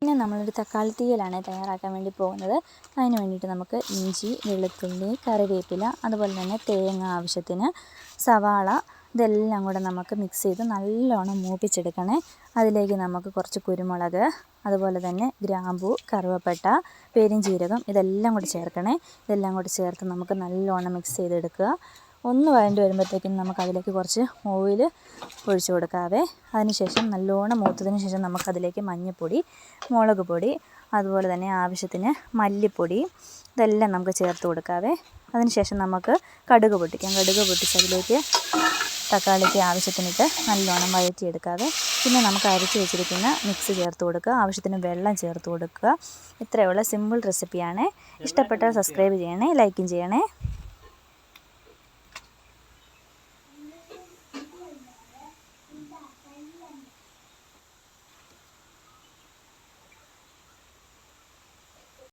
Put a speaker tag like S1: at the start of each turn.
S1: പിന്നെ നമ്മളൊരു തക്കാളി തീയലാണ് തയ്യാറാക്കാൻ വേണ്ടി പോകുന്നത്. അതിന് വേണ്ടിയിട്ട് നമുക്ക് ഇഞ്ചി, വെളുത്തുള്ളി, കറിവേപ്പില, അതുപോലെ തന്നെ തേങ്ങ ആവശ്യത്തിന്, സവാള, ഇതെല്ലാം കൂടെ നമുക്ക് മിക്സ് ചെയ്ത് നല്ലോണം മൂപ്പിച്ചെടുക്കണേ. അതിലേക്ക് നമുക്ക് കുറച്ച് കുരുമുളക്, അതുപോലെ തന്നെ ഗ്രാമ്പൂ, കറുവപ്പട്ട, പെരുംജീരകം ഇതെല്ലാം കൂടി ചേർക്കണേ. ഇതെല്ലാം കൂടി ചേർത്ത് നമുക്ക് നല്ലോണം മിക്സ് ചെയ്തെടുക്കുക. ഒന്ന് വഴണ്ട് വരുമ്പോഴത്തേക്കും നമുക്കതിലേക്ക് കുറച്ച് ഓയിൽ ഒഴിച്ചു കൊടുക്കാവേ. അതിനുശേഷം നല്ലോണം മൂത്തതിന് ശേഷം നമുക്കതിലേക്ക് മഞ്ഞൾപ്പൊടി, മുളക് പൊടി, അതുപോലെ തന്നെ ആവശ്യത്തിന് മല്ലിപ്പൊടി ഇതെല്ലാം നമുക്ക് ചേർത്ത് കൊടുക്കാവേ. അതിനുശേഷം നമുക്ക് കടുക് പൊട്ടിക്കാം. കടുക് പൊട്ടിച്ച് അതിലേക്ക് തക്കാളിക്ക് ആവശ്യത്തിനിട്ട് നല്ലോണം വഴറ്റിയെടുക്കാവേ. പിന്നെ നമുക്ക് അരച്ച് വെച്ചിരിക്കുന്ന മിക്സ് ചേർത്ത് കൊടുക്കുക. ആവശ്യത്തിന് വെള്ളം ചേർത്ത് കൊടുക്കുക. ഇത്രയുള്ള സിമ്പിൾ റെസിപ്പിയാണ്. ഇഷ്ടപ്പെട്ടാൽ സബ്സ്ക്രൈബ് ചെയ്യണേ, ലൈക്കും ചെയ്യണേ.